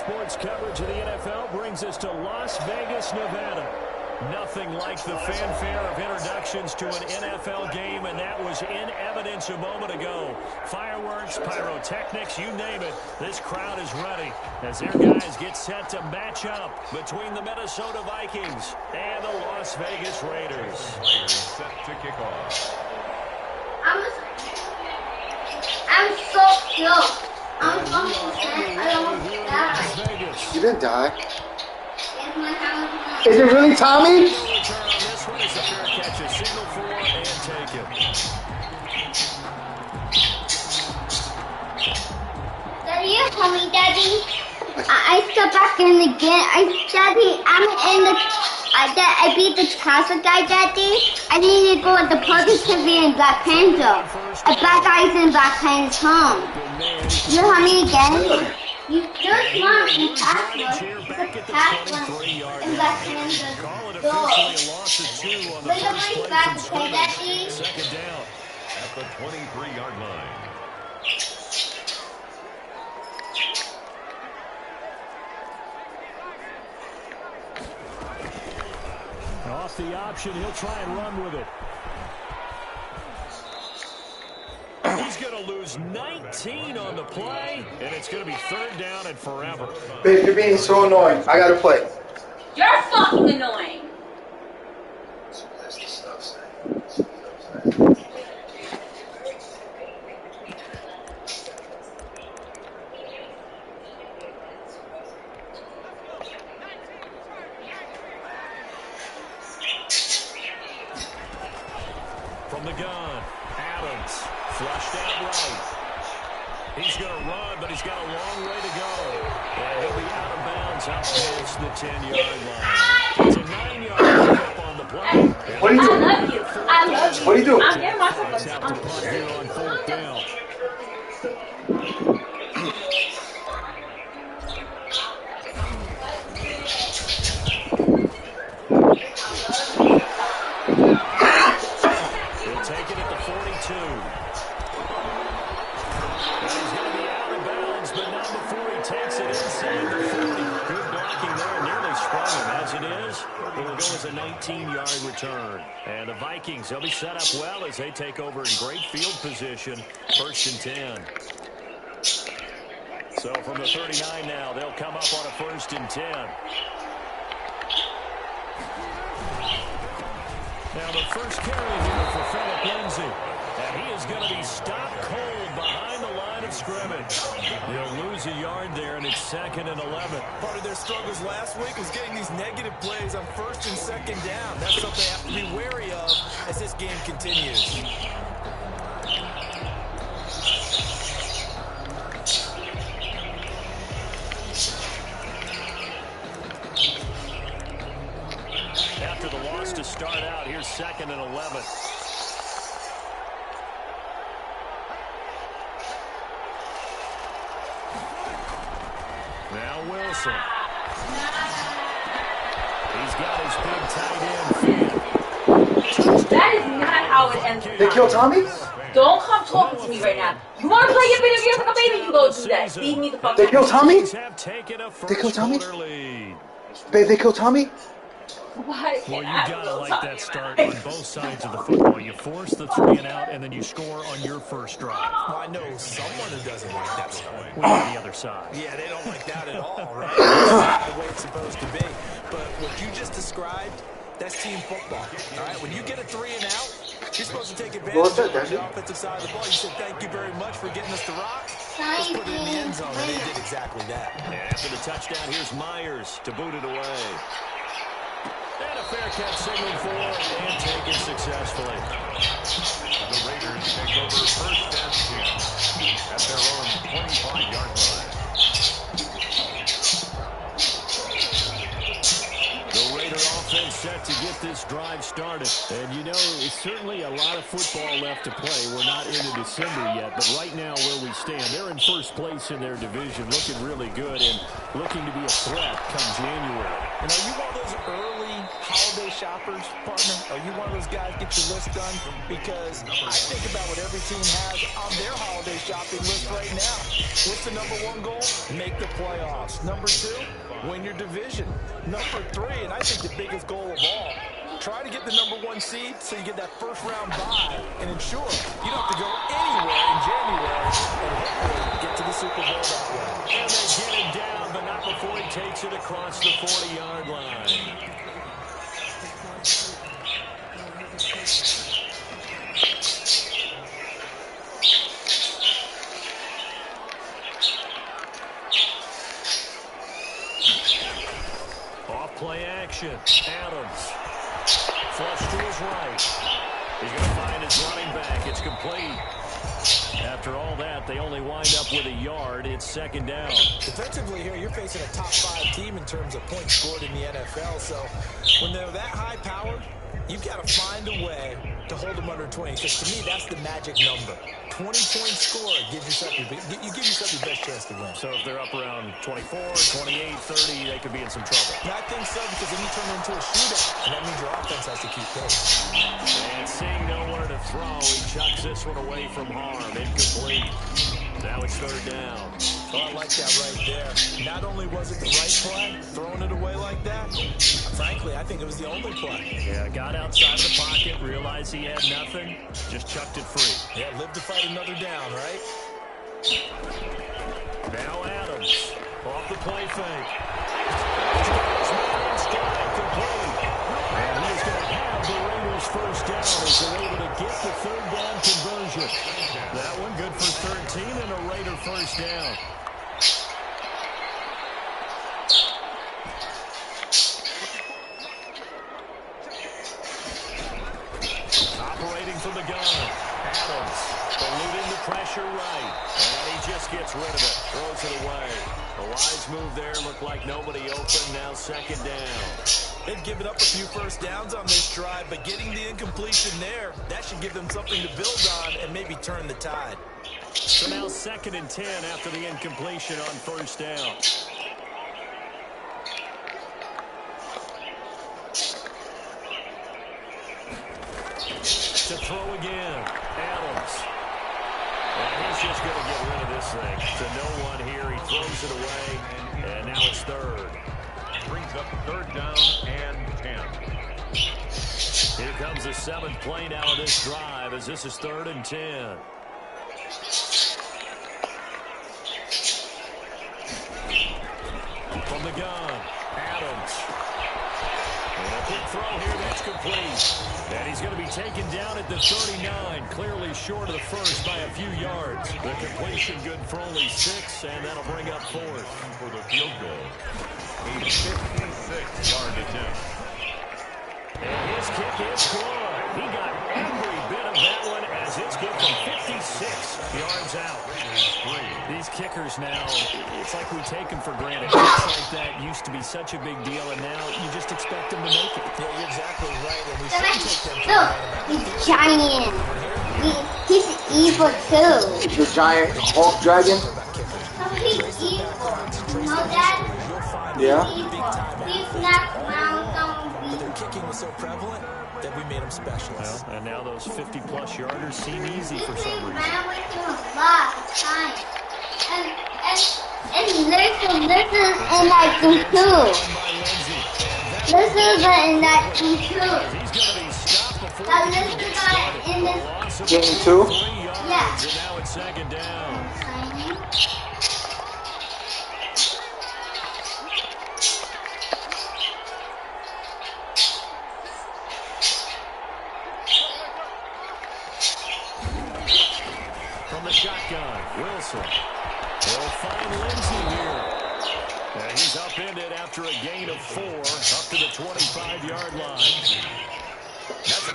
sports coverage of the NFL brings us to Las Vegas, Nevada. Nothing like the fanfare of introductions to an NFL game, and that was in evidence a moment ago. Fireworks, pyrotechnics, you name it. This crowd is ready as their guys get set to match up between the Minnesota Vikings and the Las Vegas Raiders. Set to kick off. I'm so close. I'm I don't die. You didn't die. Is it really Tommy? Daddy, you call me Daddy. I step back in again. Daddy, I'm in the. I beat the Casa guy, Daddy. I need to go with the positivity in Black Panther. A black guy's in Black Panther's home. You know how many again? You just want to the password in Black Panther's door. But nobody's back to play, Daddy. Second down at the 23-yard line. Off the option, he'll try and run with it. He's going to lose 19 on the play, and it's going to be third down and forever. Babe, you're being so annoying. I gotta play. You're fucking annoying. From the gun, Adams, flushed out right. He's going to run, but he's got a long way to go. And he'll be out of bounds out past the 10-yard line. It's a 9-yard pickup on the play. What are you doing? I love you. I love you. What are you doing? I'm getting myself It's out to punt here on fourth down. He'll take it at the 42. And he's going to be out of bounds, but not before he takes it inside the 40. Good blocking there, nearly sprung him. As it is, it will go as a 19-yard return. And the Vikings, they'll be set up well as they take over in great field position. First and 10. So from the 39 now, they'll come up on a first and 10. Now the first carry here for Philip Lindsay. And he is going to be stopped cold behind the line of scrimmage. He'll lose a yard there, and it's second and 11. Part of their struggles last week was getting these negative plays on first and second down. That's something they have to be wary of as this game continues. After the loss to start out, here's second and 11. Now Wilson. He's got his big tight end. That is not how it ends. They killed Tommy? Don't come talking to me right now. You want to play your video games like a baby? You go do that. Feed me the fuck. They killed Tommy? They killed Tommy? Lead. Babe, they killed Tommy? Why Well, you can't I gotta go like talking that start about on both sides of the football. You force the 3 and out, and then you score on your first drive. Well, I know someone who doesn't like that start. We're on the other side. Yeah, they don't like that at all, right? That's not the way it's supposed to be. But what you just described, that's team football. All right, when you get a 3 and out, you're supposed to take advantage of the offensive side of the ball. You said, thank you very much for getting us the rock. Let's put it in the end zone, and they did exactly that. And after the touchdown, here's Myers to boot it away. And a fair catch signaled for and taken successfully. The Raiders take over first and 10 at their own 25-yard line. The Raider offense set to get this drive started. And you know, it's certainly a lot of football left to play. We're not into December yet, but right now where we stand, they're in first place in their division, looking really good and looking to be a threat come January. And are you one of those early holiday shoppers, partner? Are you one of those guys get your list done? Because I think about what every team has on their holiday shopping list right now. What's the #1 goal? Make the playoffs. #2, win your division. #3, and I think the biggest goal of all, try to get the #1 seed so you get that first-round bye and ensure you don't have to go anywhere in January and hopefully get to the Super Bowl that way. And they get him down, but not before he takes it across the 40-yard line. Off play action. Adams. Flush to his right. He's going to find his running back. It's complete. After all that, they only wind up with a yard. It's second down. Defensively here, you're facing a top-5 team in terms of points scored in the NFL. So when they're that high-powered, you've got to find a way to hold them under 20. Because to me, that's the magic number. 20-point score gives yourself your best chance to win. So if they're up around 24, 28, 30, they could be in some trouble. And I think so, because then you turn it into a shootout, and that means your offense has to keep pace. And seeing nowhere to throw, he chucks this one away from harm. Incomplete. Now it's third down. Oh, I like that right there. Not only was it the right play, throwing it away like that, frankly, I think it was the only play. Yeah, got outside of the pocket, realized he had nothing, just chucked it free. Yeah, live to fight another down, right? Now Adams, off the play fake. And he's going to have the Raiders first down as they're able to get the third down conversion. That one good for 13 and a Raider first down. Operating from the gun. Adams eluding the pressure right. And he just gets rid of it. Throws it away. A wise move there. Looked like nobody open. Now second down. They've given up a few first downs on this drive, but getting the incompletion there, that should give them something to build on and maybe turn the tide. So now 2nd and 10 after the incompletion on first down. To throw again. Adams. And he's just going to get rid of this thing. To no one here. He throws it away. And now it's third. Brings up third down and 10. Here comes the 7th play now of this drive as this is 3rd and 10. From the gun, Adams. And a quick throw here that's complete. And he's going to be taken down at the 39, clearly short of the first by a few yards. The completion good for only 6, and that'll bring up 4th. For the field goal. A 56-yard attempt. And his kick is good. He got every bit of that one as it's good from 56 yards out. These kickers now, it's like we take them for granted. Kicks like that used to be such a big deal, and now you just expect them to make it. Yeah, you're exactly right, and we should take them for Look, granted. he's giant. He's evil too. It's your giant Hulk dragon. He's evil. You know that? Yeah. He's evil. He's not round But their kicking was so prevalent that we made them specialists. Well, and now those 50-plus yarders seem easy for some reason. ran with him a lot of times. And listen in that game too. Listen in that game too. He's going to be stopped before Now he even listen gets started. in this. Loss of Game 2? 3 yards, Yeah. and now it's 2nd down. From the shotgun, Wilson. They'll find Lindsey here. And he's upended after a gain of 4, up to the 25-yard line. That's a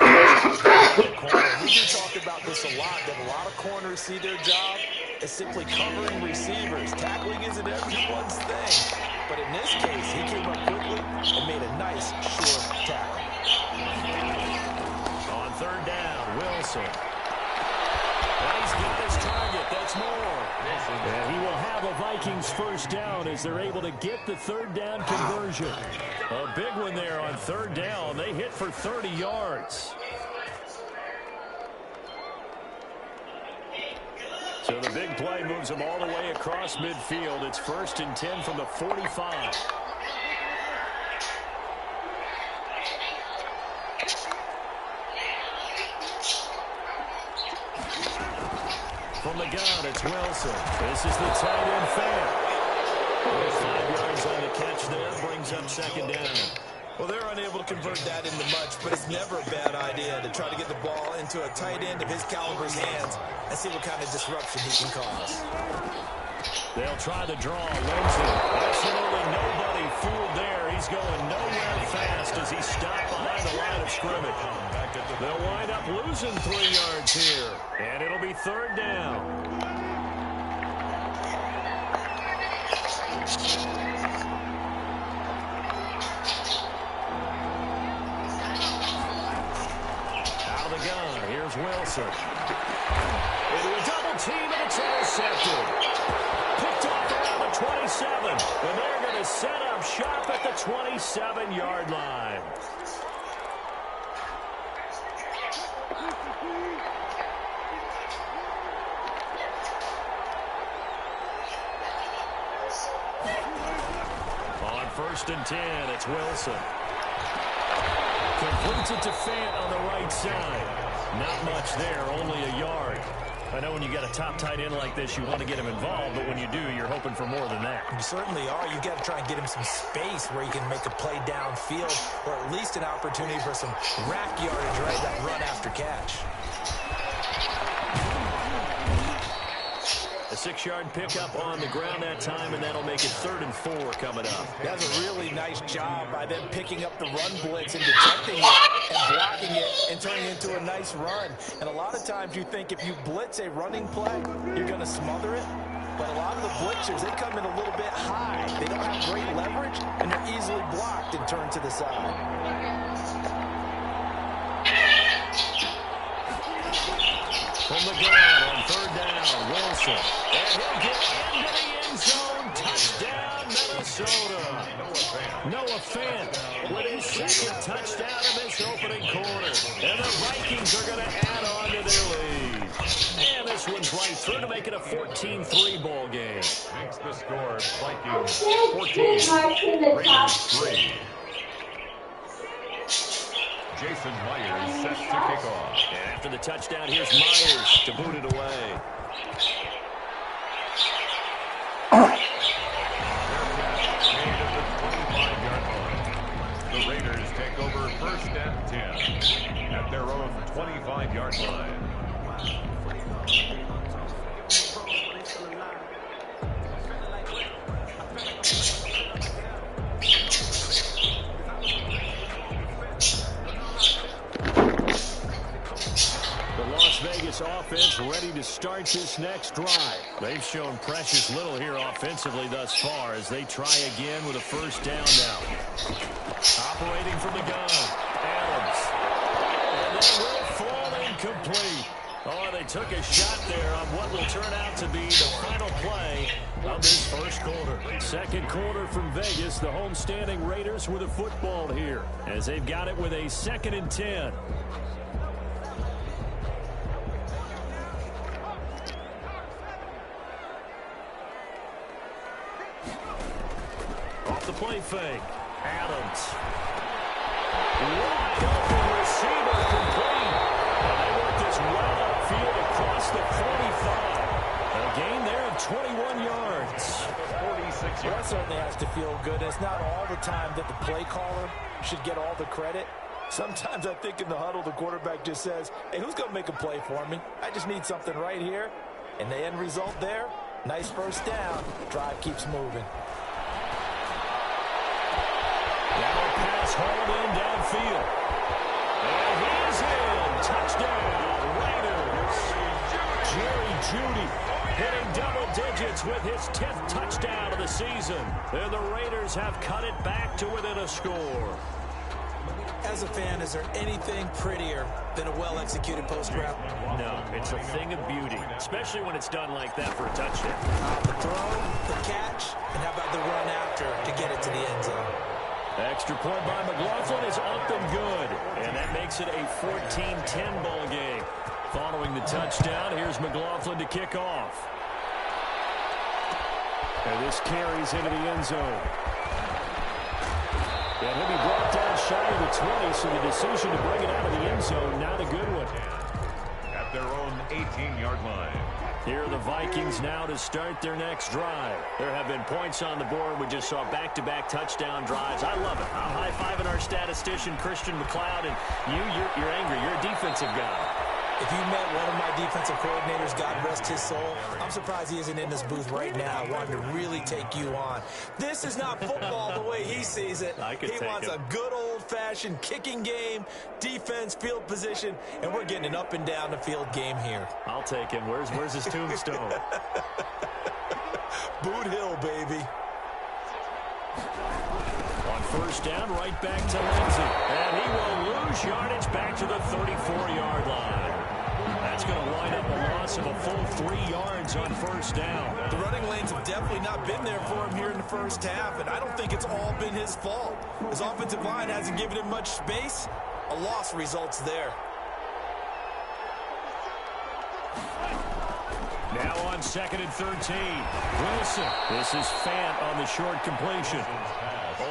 good corner. We do talk about this a lot, that a lot of corners see their job as simply covering receivers. Tackling isn't everyone's thing. But in this case, he came up quickly and made a nice, short tackle. On 3rd down, Wilson. And he's got his target. That's more. And he will have a Viking Rams first down as they're able to get the third down conversion. A big one there on third down. They hit for 30 yards. So the big play moves them all the way across midfield. It's 1st and 10 from the 45. From the gun, it's Wilson. This is the tight end fan. 5 yards on the catch there, brings up 2nd down. Well, they're unable to convert that into much, but it's never a bad idea to try to get the ball into a tight end of his caliber's hands and see what kind of disruption he can cause. They'll try the draw. Lindsay. Absolutely nobody fooled there. He's going nowhere fast as he stopped behind the line of scrimmage. They'll wind up losing 3 yards here, and it'll be 3rd down. Here's Wilson. Into a double team, and it's intercepted. Picked off around the 27. And they're going to set up shop at the 27-yard line. On 1st and 10, it's Wilson. Completes it to Fant on the right side. Not much there, only a yard. I know when you got a top tight end like this, you want to get him involved, but when you do, you're hoping for more than that. You certainly are. You got to try and get him some space where he can make a play downfield, or at least an opportunity for some rack yardage, right? That run after catch. A 6-yard pickup on the ground that time, and that'll make it 3rd and 4 coming up. That's a really nice job by them picking up the run blitz and detecting it and blocking it and turning it into a nice run. And a lot of times you think if you blitz a running play, you're going to smother it. But a lot of the blitzers, they come in a little bit high. They don't have great leverage, and they're easily blocked and turned to the side. From the ground on 3rd down, Wilson. And he'll get into the end zone. Touchdown, Minnesota. Noah Fant with his 2nd touchdown of this opening quarter. And the Vikings are going to add on to their lead. And this one's right through to make it a 14-3 ball game. Makes the score Vikings 14, Raiders 3. Jason Myers set to kick off. And after the touchdown, here's Myers to boot it away. The Raiders take over 1st and 10 at their own 25-yard line. Vegas offense ready to start this next drive. They've shown precious little here offensively thus far as they try again with a 1st down now. Operating from the gun, Adams. And it will fall incomplete. Oh, they took a shot there on what will turn out to be the final play of this 1st quarter. 2nd quarter from Vegas, the homestanding Raiders with the football here as they've got it with a 2nd and 10. Off the play fake. Adams. Wide open receiver complete. And they work this well upfield across the 45. A gain there of 21 yards. 46 yards. That certainly has to feel good. It's not all the time that the play caller should get all the credit. Sometimes I think in the huddle, the quarterback just says, hey, who's going to make a play for me? I just need something right here. And the end result there, nice 1st down. Drive keeps moving. Now a pass hauled in downfield. And he's in. Touchdown, Raiders. Jerry Jeudy hitting double digits with his 10th touchdown of the season. And the Raiders have cut it back to within a score. As a fan, is there anything prettier than a well-executed post route? No, it's a thing of beauty, especially when it's done like that for a touchdown. The throw, the catch, and how about the run after to get it to the end zone? Extra point by McLaughlin is up and good, and that makes it a 14-10 ball game. Following the touchdown, here's McLaughlin to kick off. And this carries into the end zone. And he'll be brought down shy of the 20, so the decision to bring it out of the end zone, not a good one. At their own 18-yard line. Here are the Vikings now to start their next drive. There have been points on the board. We just saw back-to-back touchdown drives. I love it. I'm high-fiving our statistician, Christian McLeod, and you're angry. You're a defensive guy. If you met one of my defensive coordinators, God rest his soul, I'm surprised he isn't in this booth right now wanting to really take you on. This is not football the way he sees it. He wants a good old-fashioned kicking game, defense, field position, and we're getting an up-and-down-the-field game here. I'll take him. Where's his tombstone? Boot Hill, baby. On first down, right back to Lindsey. And he will lose yardage back to the 34-yard line. That's going to wind up a loss of a full 3 yards on first down. The running lanes have definitely not been there for him here in the first half, and I don't think it's all been his fault. His offensive line hasn't given him much space. A loss results there. Now on 2nd and 13. Wilson. This is Fant on the short completion.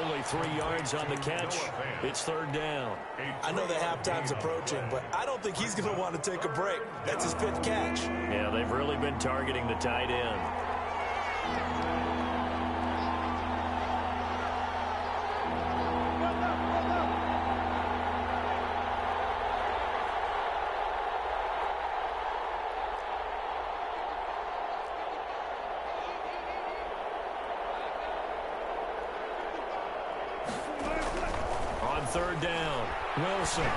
Only 3 yards on the catch. It's third down. I know that halftime's approaching, but I don't think he's going to want to take a break. That's his 5th catch. Yeah, they've really been targeting the tight end. Third down, Wilson.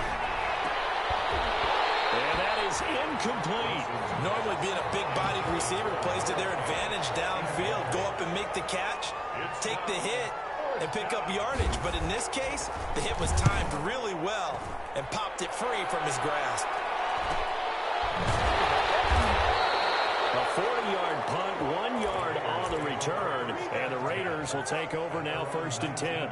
And that is incomplete. Normally being a big-bodied receiver plays to their advantage downfield. Go up and make the catch, take the hit, and pick up yardage. But in this case, the hit was timed really well and popped it free from his grasp. A 40-yard punt, 1 yard on the return. And the Raiders will take over now, 1st and 10.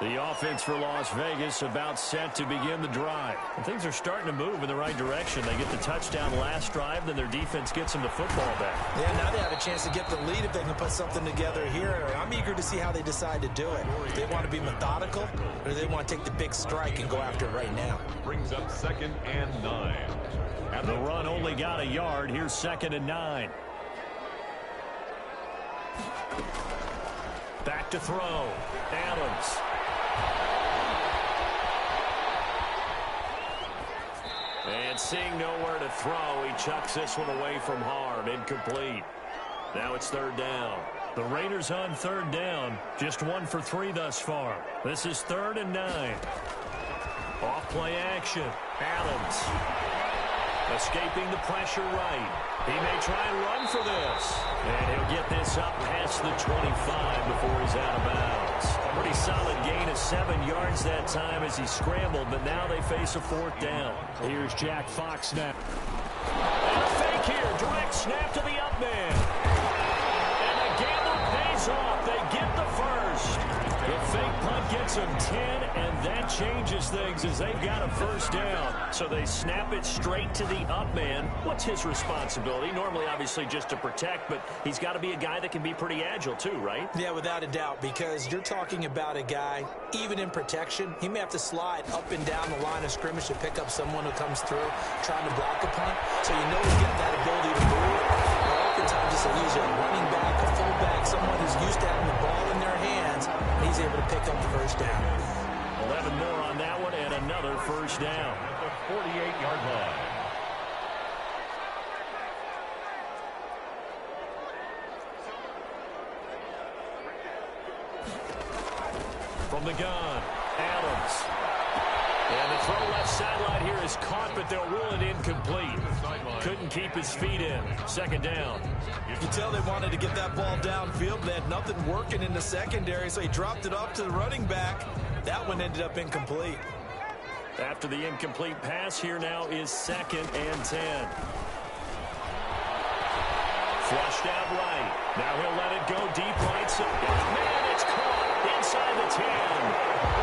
The offense for Las Vegas about set to begin the drive. And things are starting to move in the right direction. They get the touchdown last drive, then their defense gets them the football back. Yeah, now they have a chance to get the lead if they can put something together here. I'm eager to see how they decide to do it. Do they want to be methodical, or do they want to take the big strike and go after it right now? Brings up 2nd and 9. And the run only got a yard. Here's 2nd and 9. Back to throw. Adams. And seeing nowhere to throw, he chucks this one away from harm. Incomplete. Now it's third down. The Raiders on third down. Just 1 for 3 thus far. This is 3rd and 9. Off play action. Adams. Escaping the pressure right. He may try and run for this. And he'll get this up past the 25 before he's out of bounds. A pretty solid gain of 7 yards that time as he scrambled, but now they face a 4th down. Here's Jack Fox now. And a fake here. Direct snap to the up man. And the gamble pays off. They get the first. The fake punt gets them 10, and that changes things as they've got a 1st down. So they snap it straight to the up man. What's his responsibility? Normally, obviously, just to protect, but he's got to be a guy that can be pretty agile too, right? Yeah, without a doubt, because you're talking about a guy, even in protection, he may have to slide up and down the line of scrimmage to pick up someone who comes through trying to block a punt. So you know he's got that ability to move. Oftentimes, it's a running back, a fullback, someone who's used to having the ball in their hands, and he's able to pick up the 1st down. 11 more on that one, and another 1st down. At the 48-yard line. From the gun, Adams. And the throw left sideline here is caught, but they'll rule it incomplete. Couldn't keep his feet in. Second down. You can tell they wanted to get that ball downfield. They had nothing working in the secondary, so he dropped it off to the running back. That one ended up incomplete. After the incomplete pass, here now is 2nd and 10. Flushed out right. Now he'll let it go deep right side. Man, it's caught inside the 10.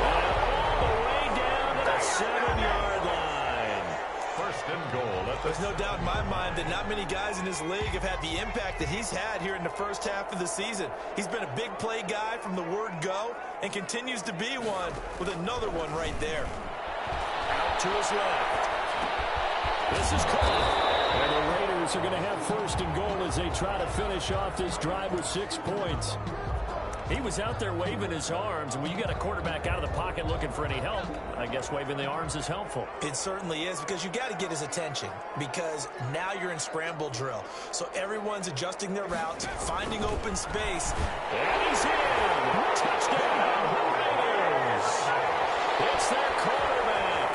And all the way down to the 7-yard line. First and goal. There's no doubt in my mind that not many guys in this league have had the impact that he's had here in the first half of the season. He's been a big play guy from the word go and continues to be one with another one right there. Out to his left. This is caught. And the Raiders are going to have first and goal as they try to finish off this drive with 6 points. He was out there waving his arms. When you got a quarterback out of the pocket looking for any help, I guess waving the arms is helpful. It certainly is, because you got to get his attention, because now you're in scramble drill. So everyone's adjusting their routes, finding open space. And he's in. Touchdown, Raiders. It's their quarterback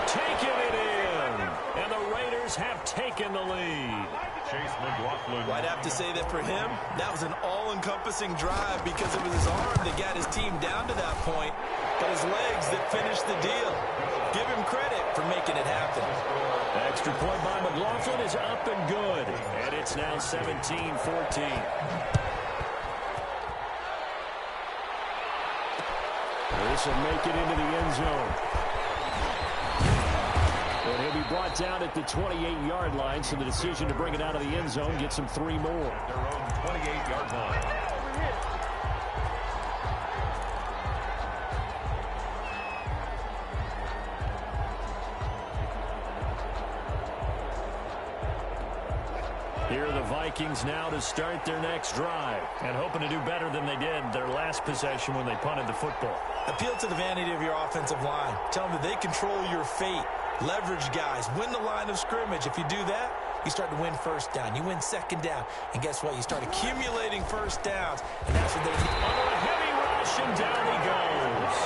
taking it in. And the Raiders have taken the lead. Chase McLaughlin. I'd have to say that for him, that was an all-encompassing drive because it was his arm that got his team down to that point, but his legs that finished the deal. Give him credit for making it happen. Extra point by McLaughlin is up and good, and it's now 17-14. This will make it into the end zone. And he'll be brought down at the 28-yard line, so the decision to bring it out of the end zone gets him 3 more. Their own 28-yard line. Here are the Vikings now to start their next drive, and hoping to do better than they did their last possession when they punted the football. Appeal to the vanity of your offensive line. Tell them that they control your fate. Leverage guys. Win the line of scrimmage. If you do that, you start to win first down. You win second down. And guess what? You start accumulating first downs. And that's what they do. Under a heavy rush, and down he goes.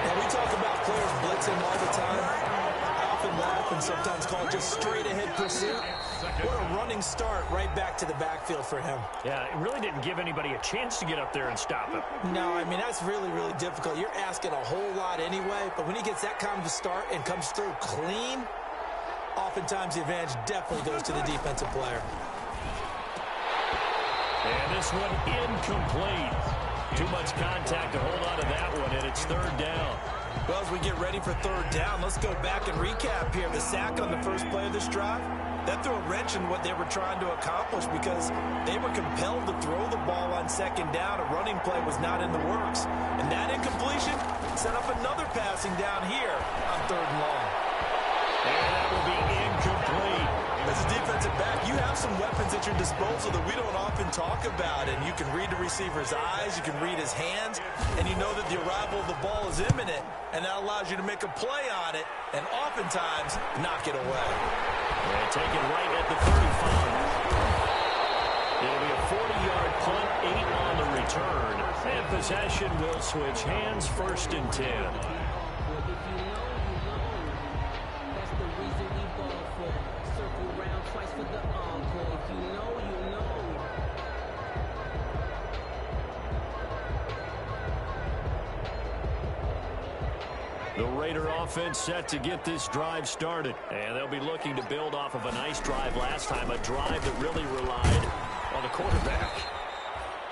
Now, we talk about players blitzing all the time. I often laugh and sometimes call it just straight-ahead pursuit. What a running start right back to the backfield for him. Yeah, it really didn't give anybody a chance to get up there and stop him. No, I mean, that's really, really difficult. You're asking a whole lot anyway, but when he gets that kind of a start and comes through clean, oftentimes the advantage definitely goes to the defensive player. And this one incomplete. Too much contact to hold on to that one, and it's 3rd down. Well, as we get ready for 3rd down, let's go back and recap here. The sack on the first play of this drive, that threw a wrench in what they were trying to accomplish because they were compelled to throw the ball on 2nd down. A running play was not in the works. And that incompletion set up another passing down here on 3rd and long. And that will be incomplete. As a defensive back, you have some weapons at your disposal that we don't often talk about. And you can read the receiver's eyes, you can read his hands, and you know that the arrival of the ball is imminent. And that allows you to make a play on it and oftentimes knock it away. And take it right at the 35. It'll be a 40-yard punt, 8 on the return. And possession will switch hands, 1st and 10. The Raider offense set to get this drive started. And they'll be looking to build off of a nice drive last time, a drive that really relied on the quarterback.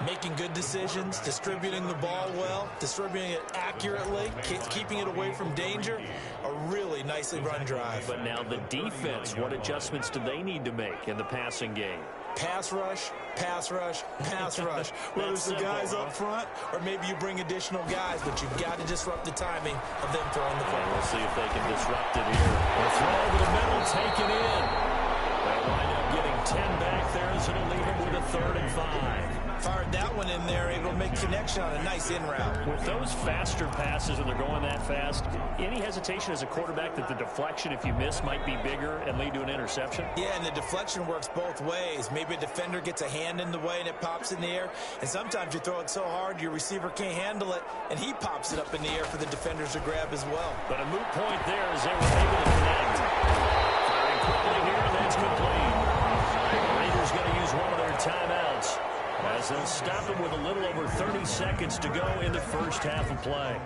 Making good decisions, distributing the ball well, distributing it accurately, keeping it away from danger. A really nicely run drive. But now the defense, what adjustments do they need to make in the passing game? Pass rush, pass rush, pass rush. Whether it's the guys up front or maybe you bring additional guys, but you've got to disrupt the timing of them throwing the football. We'll see if they can disrupt it here. The throw over the middle, taken in. They'll wind up getting 10 back there, so it'll leave them with a 3rd and 5. Fired that one in there, able to make connection on a nice in route. With those faster passes when they're going that fast, any hesitation as a quarterback that the deflection, if you miss, might be bigger and lead to an interception? Yeah, and the deflection works both ways. Maybe a defender gets a hand in the way and it pops in the air. And sometimes you throw it so hard your receiver can't handle it, and he pops it up in the air for the defenders to grab as well. But a moot point there as they were able to connect. Firing quickly here, and that's complete. The Raiders going to use one of their timeouts as they'll stop them with a little over 30 seconds to go in the first half of play.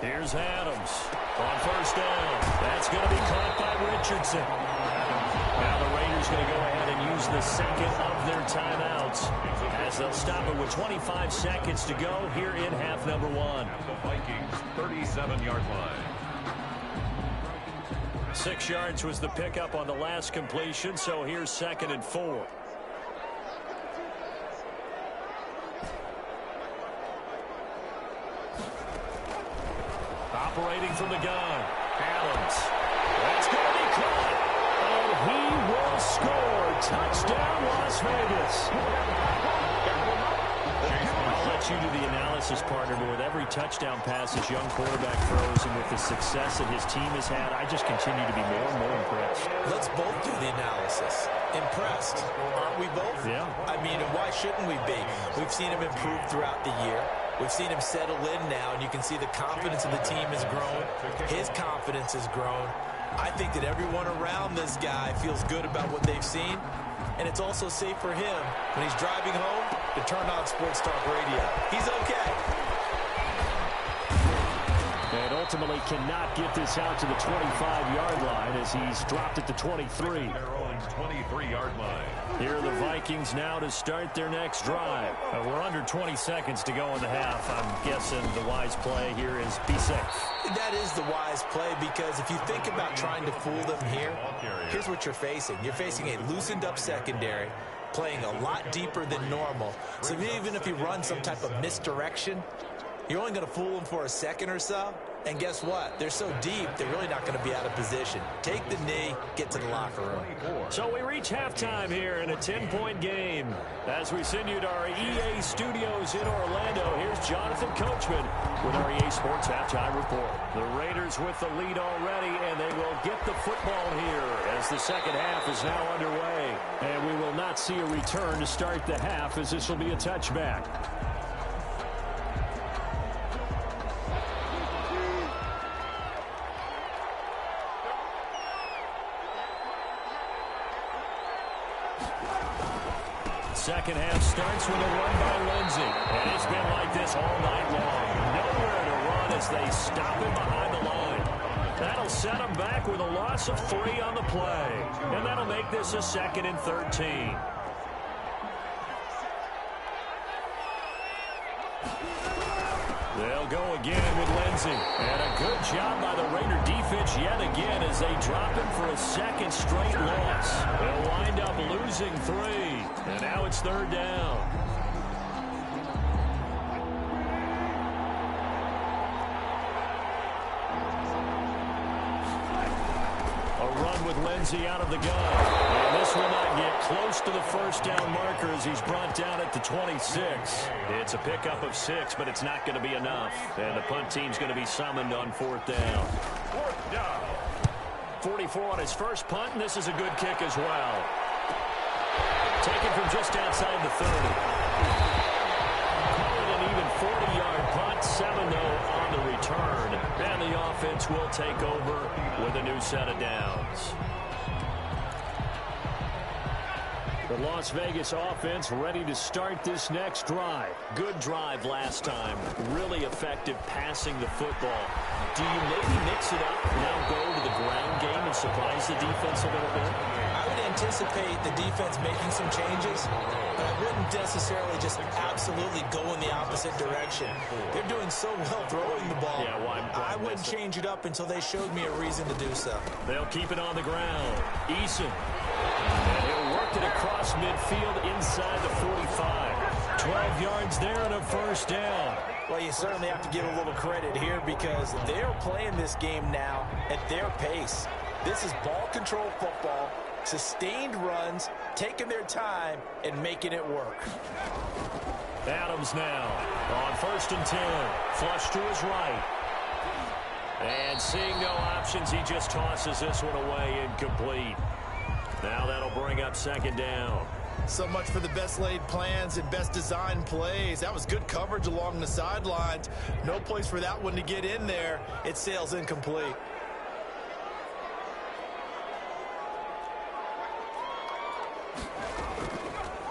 Here's Adams on first down. That's going to be caught by Richardson. Now the Raiders going to go ahead and use the second of their timeouts as they'll stop it with 25 seconds to go here in half number one. The Vikings 37-yard line. 6 yards was the pickup on the last completion, so here's 2nd and 4. Operating from the gun, Adams. That's going to be caught, and he will score. Touchdown, Las Vegas. I'll let you do the analysis, partner, but with every touchdown pass this young quarterback throws and with the success that his team has had, I just continue to be more and more impressed. Let's both do the analysis. Impressed, aren't we both? Yeah. I mean, and why shouldn't we be? We've seen him improve throughout the year. We've seen him settle in now, and you can see the confidence of the team has grown. His confidence has grown. I think that everyone around this guy feels good about what they've seen, and it's also safe for him when he's driving home to turn on Sports Talk Radio. He's okay. And ultimately cannot get this out to the 25-yard line as he's dropped at the 23. Their own 23-yard line. Here are the Vikings now to start their next drive. We're under 20 seconds to go in the half. I'm guessing the wise play here is be safe. That is the wise play, because if you think about trying to fool them here, here's what you're facing. You're facing a loosened-up secondary, playing a lot deeper than normal. So even if you run some type of misdirection, you're only going to fool them for a second or so. And guess what? They're so deep, they're really not going to be out of position. Take the knee, get to the locker room. So we reach halftime here in a 10-point game. As we send you to our EA studios in Orlando, here's Jonathan Coachman with our EA Sports Halftime Report. The Raiders with the lead already, and they will get the football here as the second half is now underway. And we will not see a return to start the half, as this will be a touchback. Second half starts with a run by Lindsey. And it's been like this all night long. Nowhere to run as they stop him behind the line. That'll set him back with a loss of 3 on the play. And that'll make this a 2nd and 13. They'll go again with Lindsey. And a good job by the Raider defense yet again as they drop him for a 2nd straight loss. They'll wind up losing 3. And now it's 3rd down. A run with Lindsey out of the gun. And this will not get close to the first down marker as he's brought down at the 26. It's a pickup of 6, but it's not going to be enough. And the punt team's going to be summoned on 4th down. 4th down. 44 on his first punt, and this is a good kick as well. Taken from just outside the 30. Call it an even 40-yard punt, 7 though on the return. And the offense will take over with a new set of downs. The Las Vegas offense ready to start this next drive. Good drive last time. Really effective passing the football. Do you maybe mix it up, now go to the ground game and surprise the defense a little bit? I would anticipate the defense making some changes, but I wouldn't necessarily just absolutely go in the opposite direction. They're doing so well throwing the ball. Yeah, why I wouldn't change it up until they showed me a reason to do so. They'll keep it on the ground. Eason. And he'll work it across midfield inside the 45. 12 yards there and a first down. Well, you certainly have to give a little credit here because they're playing this game now at their pace. This is ball control football, sustained runs, taking their time, and making it work. Adams now on 1st and 10. Flush to his right. And seeing no options, he just tosses this one away incomplete. Now that'll bring up 2nd down. So much for the best laid plans and best design plays. That was good coverage along the sidelines. No place for that one to get in there. It sails incomplete.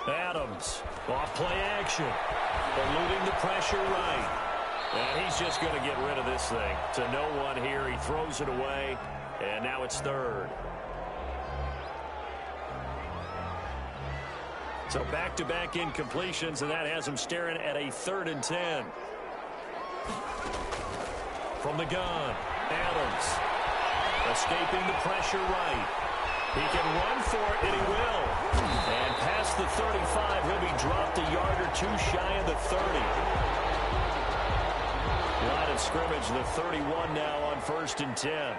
Adams off play action. Eluding the pressure right. And he's just going to get rid of this thing. To no one here. He throws it away. And now it's 3rd. So back-to-back incompletions, and that has him staring at a 3rd and 10. From the gun, Adams. Escaping the pressure right. He can run for it, and he will. And past the 35, he'll be dropped a yard or two shy of the 30. Line of scrimmage, the 31 now on 1st and 10.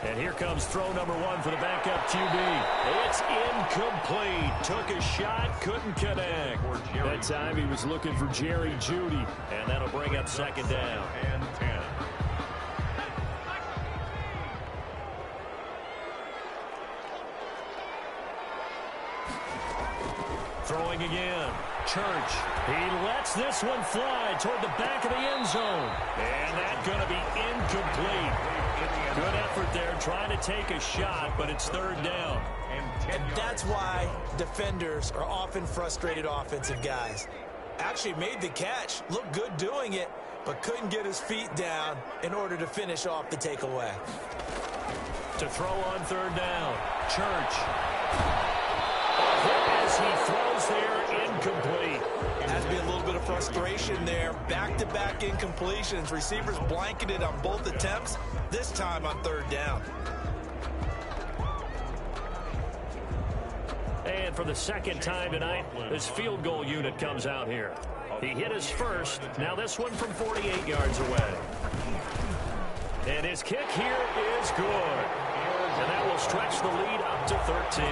And here comes throw number 1 for the backup QB. It's incomplete. Took a shot, couldn't connect. That time he was looking for Jerry Jeudy. And that'll bring up 2nd down. And 10. Throwing again. Church. He lets this one fly toward the back of the end zone. And that's going to be incomplete. Good effort there, trying to take a shot, but it's 3rd down. And that's why defenders are often frustrated offensive guys. Actually made the catch, looked good doing it, but couldn't get his feet down in order to finish off the takeaway. To throw on 3rd down, Church. As he throws there, incomplete. Has to be a little bit of frustration there. Back-to-back incompletions. Receivers blanketed on both attempts, this time on 3rd down. And for the 2nd time tonight, this field goal unit comes out here. He hit his first. Now this one from 48 yards away. And his kick here is good. And that will stretch the lead up to 13.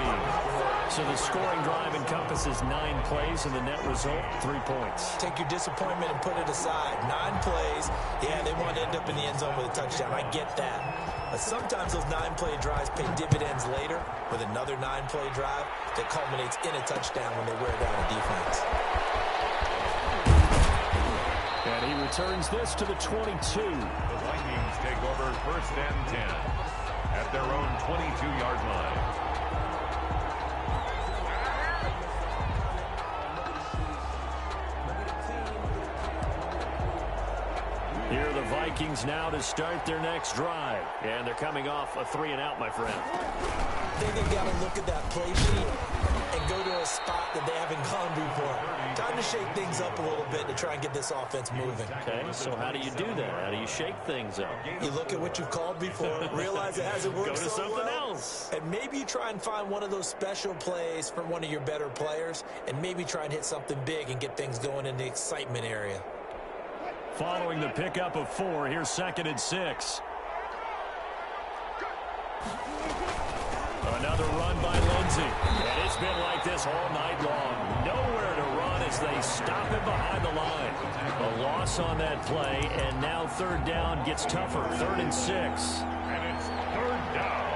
So the scoring drive encompasses 9 plays, and the net result, 3 points. Take your disappointment and put it aside. 9 plays. Yeah, they want to end up in the end zone with a touchdown. I get that. But sometimes those 9-play drives pay dividends later with another 9-play drive that culminates in a touchdown when they wear down a defense. And he returns this to the 22. The Vikings take over 1st and 10 at their own 22-yard line. Here are the Vikings now to start their next drive. And they're coming off a 3-and-out, my friend. I think they've got to look at that play sheet and go to a spot that they haven't gone before. Time to shake things up a little bit to try and get this offense moving. Okay, so how do you do that? How do you shake things up? You look at what you've called before, realize it hasn't worked Go to so something well, else. and maybe you try and find one of those special plays from one of your better players, and maybe try and hit something big and get things going in the excitement area. Following the pickup of 4, here's 2nd and 6. Another run by Lindsey. And it's been like this all night long. Nowhere to run as they stop him behind the line. A loss on that play, and now 3rd down gets tougher. 3rd and 6. And it's 3rd down.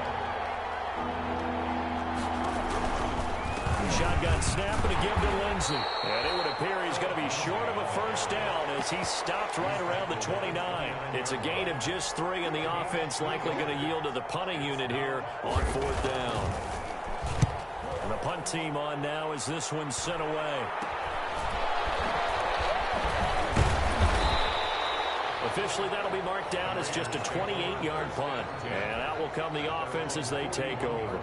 Shotgun snap and a give to Lindsey. And it would appear he's going to be short of a first down as he stopped right around the 29. It's a gain of just 3, and the offense likely going to yield to the punting unit here on 4th down. And the punt team on now as this one's sent away. Officially, that'll be marked down as just a 28-yard punt. And out will come the offense as they take over.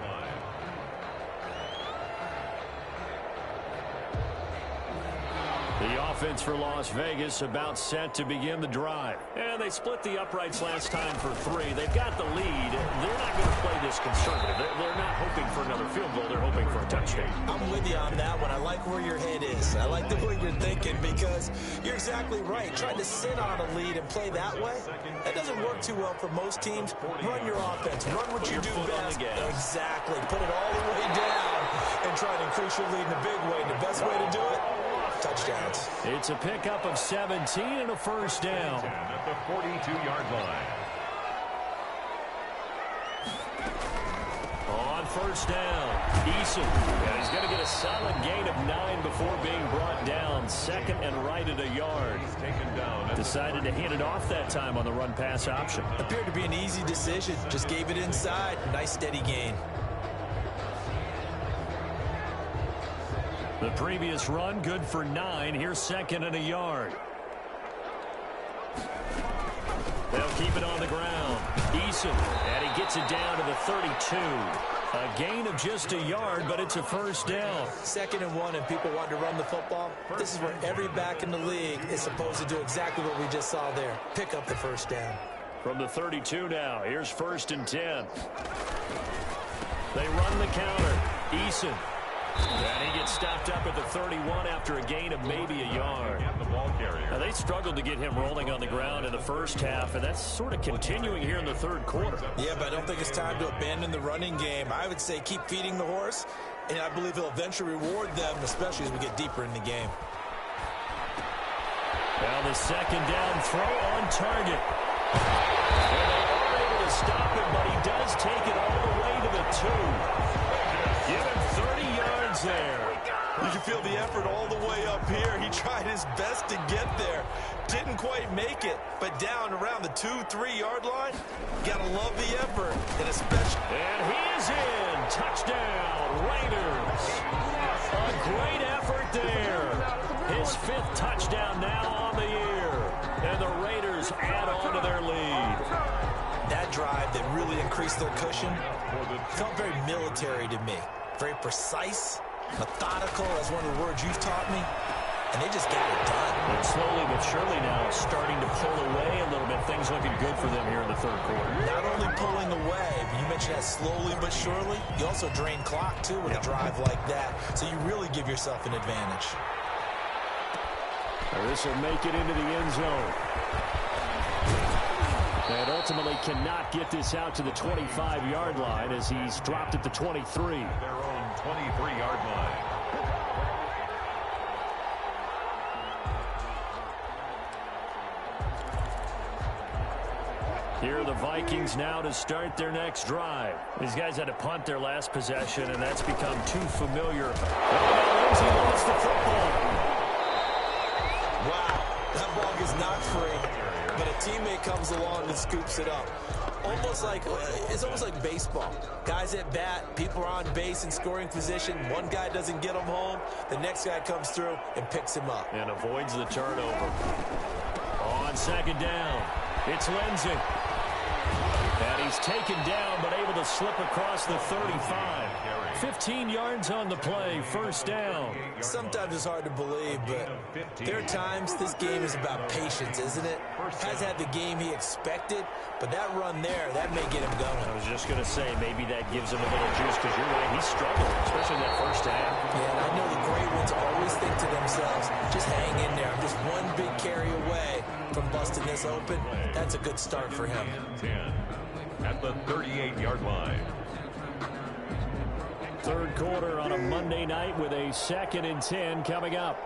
The The offense for Las Vegas about set to begin the drive. And they split the uprights last time for 3. They've got the lead. They're not going to play this conservative. They're not hoping for another field goal. They're hoping for a touchdown. I'm with you on that one. I like where your head is. I like the way you're thinking because you're exactly right. Trying to sit on a lead and play that way, that doesn't work too well for most teams. Run your offense. Run what you do best. Exactly. Put it all the way down and try to increase your lead in a big way. The best way to do it, touchdowns. It's a pickup of 17 and a first down. At the 42-yard line. On first down, Eason. And he's going to get a solid gain of 9 before being brought down. Second and right at a yard. He's taken down. Decided to hand it off that time on the run-pass option. Appeared to be an easy decision. Just gave it inside. Nice steady gain. The previous run, good for 9. Here's second and a yard. They'll keep it on the ground. Eason, and he gets it down to the 32. A gain of just a yard, but it's a first down. 2nd and 1, and people want to run the football. This is where every back in the league is supposed to do exactly what we just saw there. Pick up the first down. From the 32 now, here's 1st and 10. They run the counter. Eason. And he gets stopped up at the 31 after a gain of maybe a yard. The ball carrier. Now, they struggled to get him rolling on the ground in the first half, and that's sort of continuing here in the third quarter. Yeah, but I don't think it's time to abandon the running game. I would say keep feeding the horse, and I believe he'll eventually reward them, especially as we get deeper in the game. Now the second down throw on target. And they are able to stop him, but he does take it all the way to the 2. Give him 30 yards there. You can feel the effort all the way up here. He tried his best to get there. Didn't quite make it, but down around the 2-3 yard line, gotta love the effort, and especially. And he is in. Touchdown, Raiders. A great effort there. His 5th touchdown now on the year. And the Raiders add on to their lead. That drive that really increased their cushion felt very military to me. Very precise, methodical, as one of the words you've taught me. And they just got it done. And slowly but surely now starting to pull away a little bit. Things looking good for them here in the third quarter. Not only pulling away, but you mentioned that slowly but surely. You also drain clock, too, with a drive like that. So you really give yourself an advantage. This will make it into the end zone. And ultimately cannot get this out to the 25-yard line as he's dropped at the 23. Their own 23-yard line. Here are the Vikings now to start their next drive. These guys had to punt their last possession, and that's become too familiar. Oh, Lindsay lost the football. Wow, that ball gets knocked free. But a teammate comes along and scoops it up. It's almost like baseball. Guys at bat, people are on base in scoring position. One guy doesn't get him home. The next guy comes through and picks him up. And avoids the turnover. On second down, it's Lindsay. And he's taken down, but able to slip across the 35. 15 yards on the play, first down. Sometimes it's hard to believe, but there are times this game is about patience, isn't it? Has had the game he expected, but that run there, that may get him going. I was just going to say, maybe that gives him a little juice, because you're right, he struggled, especially that first half. Yeah, and I know the great ones always think to themselves, just hang in there. I'm just one big carry away from busting this open. That's a good start for him. 10 at the 38-yard line. Third quarter on a Monday night with a 2nd and 10 coming up.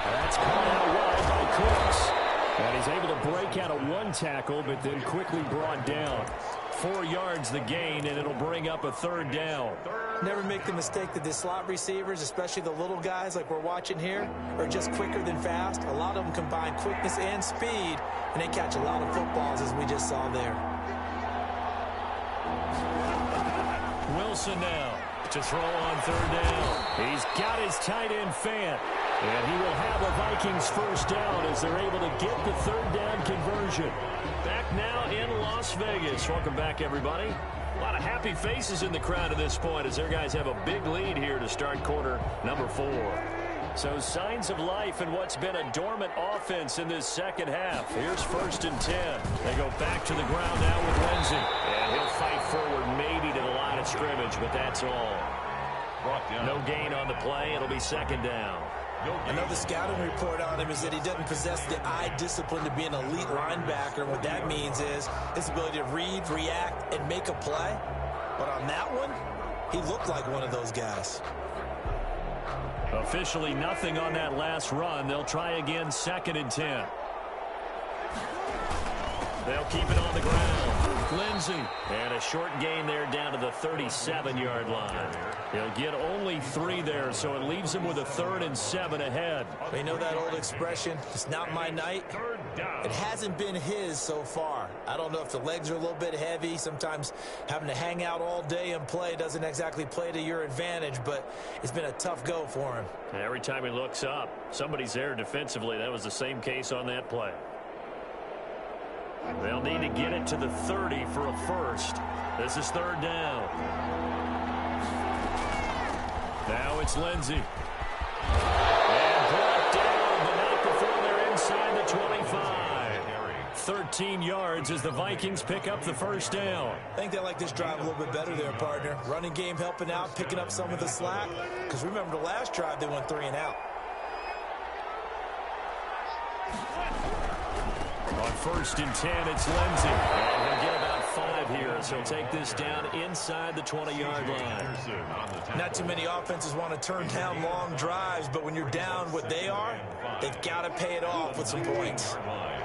That's caught out wide by Cooks. And he's able to break out of one tackle, but then quickly brought down. 4 yards the gain, and it'll bring up a third down. Never make the mistake that the slot receivers, especially the little guys like we're watching here, are just quicker than fast. A lot of them combine quickness and speed, and they catch a lot of footballs, as we just saw there. Wilson now to throw on third down. He's got his tight end Fant. And he will have a Vikings first down as they're able to get the third down conversion. Back now in Las Vegas. Welcome back, everybody. A lot of happy faces in the crowd at this point as their guys have a big lead here to start quarter number 4. So signs of life in what's been a dormant offense in this second half. Here's 1st and 10. They go back to the ground now with Lindsey. And he'll fight forward maybe to the line of scrimmage, but that's all. No gain on the play. It'll be 2nd down. Another scouting report on him is that he doesn't possess the eye discipline to be an elite linebacker. What that means is his ability to read, react, and make a play. But on that one, he looked like one of those guys. Officially nothing on that last run. They'll try again 2nd and 10. They'll keep it on the ground. Lindsey. And a short gain there down to the 37-yard line. He'll get only 3 there, so it leaves him with a 3rd and 7 ahead. They know that old expression, it's not my night. It hasn't been his so far. I don't know if the legs are a little bit heavy. Sometimes having to hang out all day and play doesn't exactly play to your advantage, but it's been a tough go for him. And every time he looks up, somebody's there defensively. That was the same case on that play. They'll need to get it to the 30 for a first. This is 3rd down. Now it's Lindsey. And brought down, but not before they're inside the 25. 13 yards as the Vikings pick up the 1st down. I think they like this drive a little bit better there, partner. Running game helping out, picking up some of the slack. Because remember the last drive, they went 3 and out. On 1st and 10, it's Lindsey. And he'll get about 5 here, so he'll take this down inside the 20-yard line. Not too many offenses want to turn down long drives, but when you're down what they are, they've got to pay it off with some points.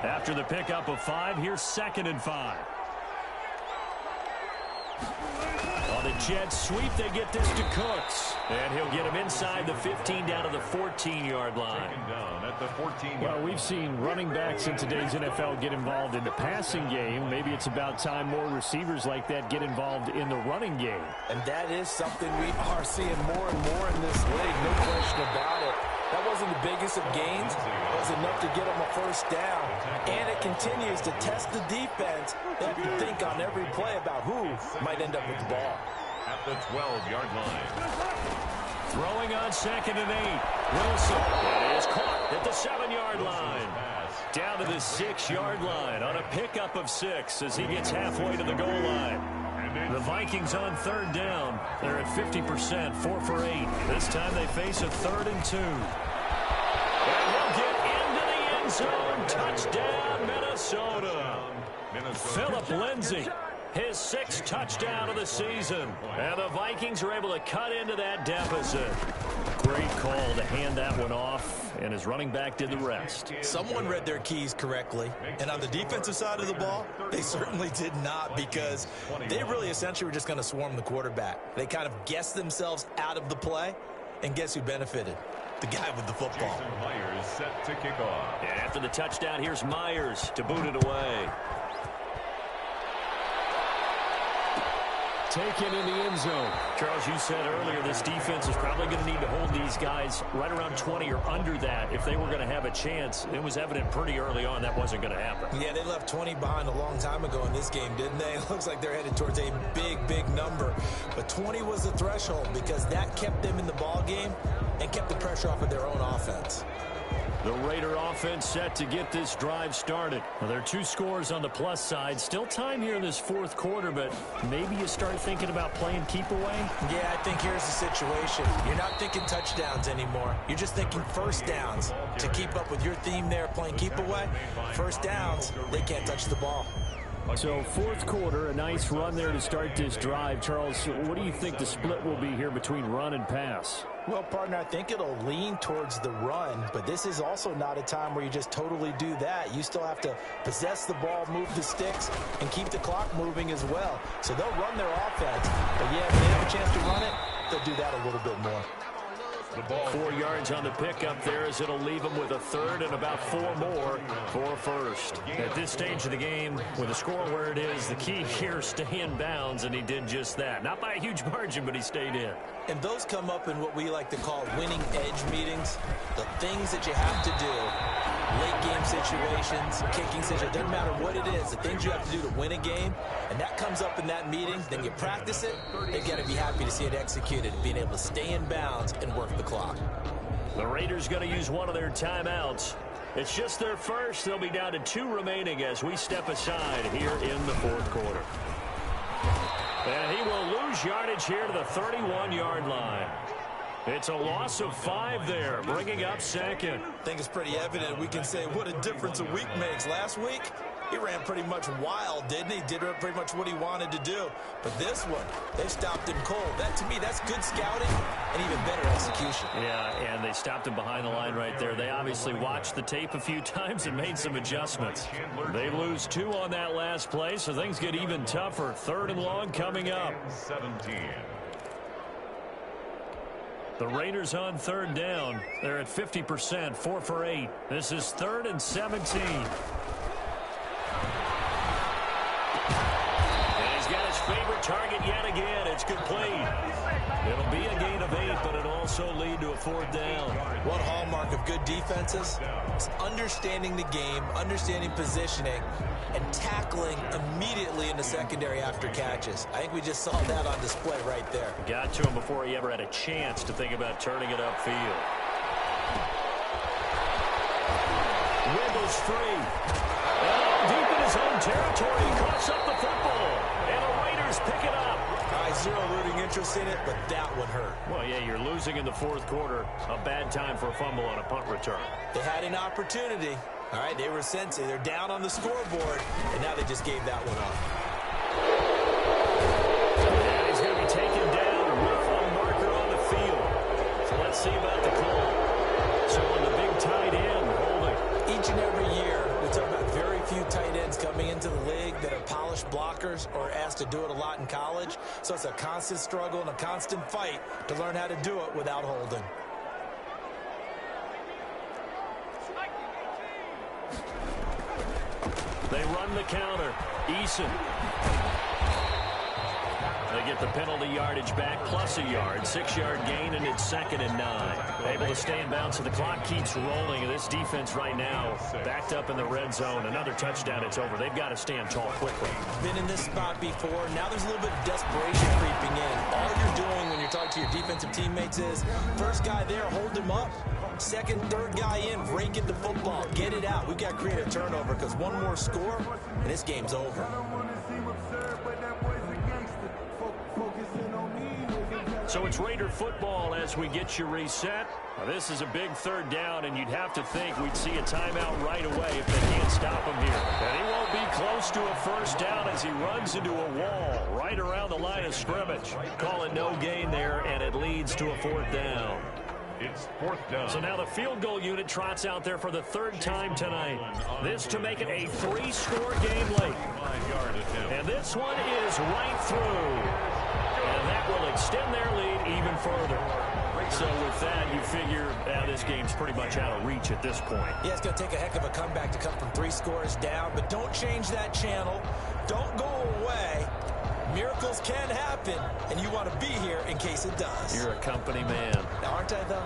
After the pickup of 5, here's 2nd and 5. On the jet sweep, they get this to Cooks. And he'll get him inside the 15 down to the 14-yard line. Well, we've seen running backs in today's NFL get involved in the passing game. Maybe it's about time more receivers like that get involved in the running game. And that is something we are seeing more and more in this league, no question about it. That wasn't the biggest of gains. It was enough to get them a 1st down. And it continues to test the defense. They have to think on every play about who might end up with the ball. At the 12-yard line. Throwing on 2nd and 8. Wilson. It is caught at the 7-yard line. Down to the 6-yard line on a pickup of 6 as he gets halfway to the goal line. The Vikings on 3rd down. They're at 50%, 4 for 8. This time they face a 3rd and 2. And he'll get into the end zone. Touchdown, Minnesota. Philip Lindsey. His 6th touchdown of the season. And the Vikings are able to cut into that deficit. Great call to hand that one off, and his running back did the rest. Someone read their keys correctly, and on the defensive side of the ball, they certainly did not, because they really essentially were just going to swarm the quarterback. They kind of guessed themselves out of the play, and guess who benefited? The guy with the football. Jason Myers set to kick off. And after the touchdown, here's Myers to boot it away. Taken in the end zone. Charles, you said earlier this defense is probably going to need to hold these guys right around 20 or under that if they were going to have a chance. It was evident pretty early on that wasn't going to happen. Yeah, they left 20 behind a long time ago in this game, didn't they? It looks like they're headed towards a big, big number. But 20 was the threshold because that kept them in the ball game and kept the pressure off of their own offense. The Raider offense set to get this drive started. Well, there are 2 scores on the plus side. Still time here in this 4th quarter, but maybe you start thinking about playing keep away? Yeah, I think here's the situation. You're not thinking touchdowns anymore. You're just thinking 1st downs. To keep up with your theme there, playing keep away, 1st downs, they can't touch the ball. So 4th quarter, a nice run there to start this drive. Charles, what do you think the split will be here between run and pass? Well, partner, I think it'll lean towards the run, but this is also not a time where you just totally do that. You still have to possess the ball, move the sticks, and keep the clock moving as well. So they'll run their offense, but yeah, if they have a chance to run it, they'll do that a little bit more. the ball. 4 yards on the pickup there as it'll leave him with a third and about 4 more for a first. At this stage of the game, with the score where it is, the key here is stay in bounds, and he did just that. Not by a huge margin, but he stayed in. And those come up in what we like to call winning edge meetings. The things that you have to do, late game situations, kicking situations, doesn't matter what it is, the things you have to do to win a game, and that comes up in that meeting, then you practice it, you got to be happy to see it executed, being able to stay in bounds and work the clock. The Raiders going to use one of their timeouts. It's just their first. They'll be down to 2 remaining as we step aside here in the fourth quarter. And he will lose yardage here to the 31-yard line. It's a loss of 5 there, bringing up second. I think it's pretty evident. We can say what a difference a week makes. Last week, he ran pretty much wild, didn't he? Did pretty much what he wanted to do. But this one, they stopped him cold. That, to me, that's good scouting and even better execution. Yeah, and they stopped him behind the line right there. They obviously watched the tape a few times and made some adjustments. They lose 2 on that last play, so things get even tougher. 3rd and long coming up. 17. The Raiders on 3rd down. They're at 50%, 4 for 8. This is 3rd and 17. And he's got his favorite target yet again. It's complete. It'll be a gain of 8, but it'll also lead to a 4th down. One hallmark of good defenses is understanding the game, understanding positioning, and tackling immediately in the secondary after catches. I think we just saw that on display right there. Got to him before he ever had a chance to think about turning it upfield. Wiggles free. And deep in his own territory, he coughs up the football. And the Raiders pick it up. Zero rooting interest in it, but that one hurt. Well, yeah, you're losing in the fourth quarter. A bad time for a fumble on a punt return. They had an opportunity. All right, they were sensitive. They're down on the scoreboard, and now they just gave that one up. And he's going to be taken down with a marker on the field. So let's see about the call. So on the big tight end, holding. Each and every year, we talk about very few tight ends coming into the league that are polished blockers or asked to do it a lot in college. So it's a constant struggle and a constant fight to learn how to do it without holding. They run the counter. Eason. They get the penalty yardage back plus a yard. 6-yard gain, and it's 2nd and 9. Able to stay in bounds, so the clock keeps rolling. And this defense right now backed up in the red zone. Another touchdown, it's over. They've got to stand tall quickly. Been in this spot before. Now there's a little bit of desperation creeping in. All you're doing when you're talking to your defensive teammates is, first guy there, hold him up. Second, third guy in, rake at the football. Get it out. We've got to create a turnover because one more score, and this game's over. So it's Raider football as we get you reset. Now, this is a big 3rd down, and you'd have to think we'd see a timeout right away if they can't stop him here. And he won't be close to a 1st down as he runs into a wall right around the line of scrimmage. Call it no gain there, and it leads to a 4th down. It's 4th down. So now the field goal unit trots out there for the 3rd time tonight. This to make it a 3-score game late. 5-yard attempt. And this one is right through. And that will extend their lead even further. So with that, you figure this game's pretty much out of reach at this point. Yeah, it's going to take a heck of a comeback to come from 3 scores down, but don't change that channel. Don't go away. Miracles can happen, and you want to be here in case it does. You're a company man. Now, aren't I, though?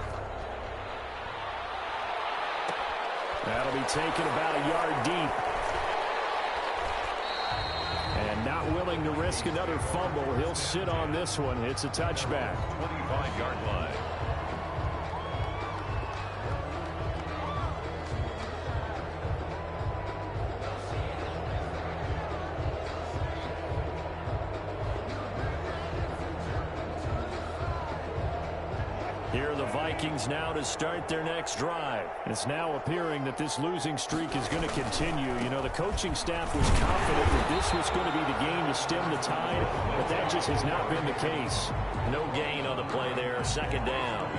That'll be taken about a yard deep. And not willing to risk another fumble, he'll sit on this one. It's a touchback. 25-yard line. Here are the Vikings now to start their next drive. It's now appearing that this losing streak is going to continue. You know, the coaching staff was confident that this was going to be the game to stem the tide, but that just has not been the case. No gain on the play there, 2nd down.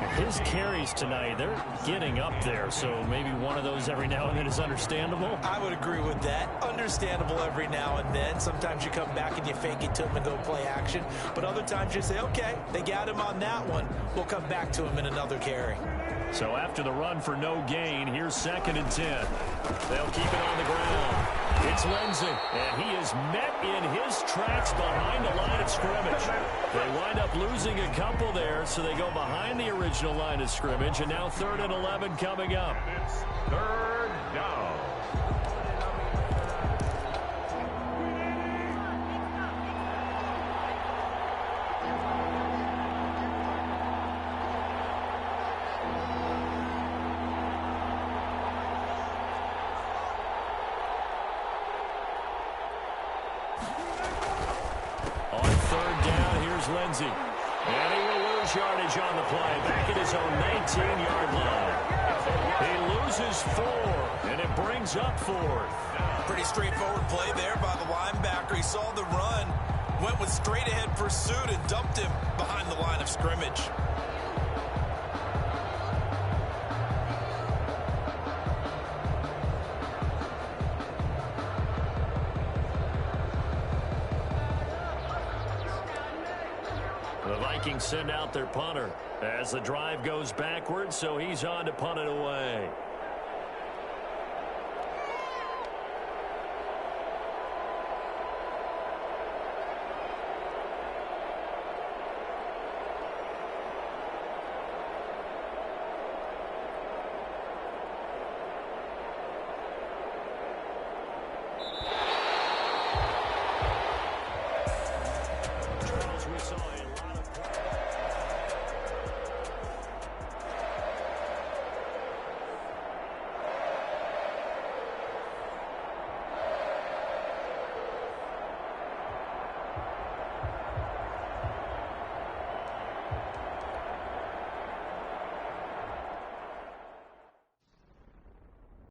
His carries tonight, they're getting up there, so maybe one of those every now and then is understandable. I would agree with that. Understandable every now and then. Sometimes you come back and you fake it to him and go play action. But other times you say, okay, they got him on that one. We'll come back to him in another carry. So after the run for no gain, here's 2nd and 10. They'll keep it on the ground. It's Lindsey, and he is met in his tracks behind the line of scrimmage. They wind up losing a couple there, so they go behind the original line of scrimmage, and now 3rd and 11 coming up. It's 3rd down. On 3rd down, here's Lindsey. And he will lose yardage on the play, back at his own 19-yard line. He loses 4, and it brings up 4th. Pretty straightforward play there by the linebacker. He saw the run, went with straight-ahead pursuit, and dumped him behind the line of scrimmage. The Vikings send out their punter as the drive goes backwards, so he's on to punt it away.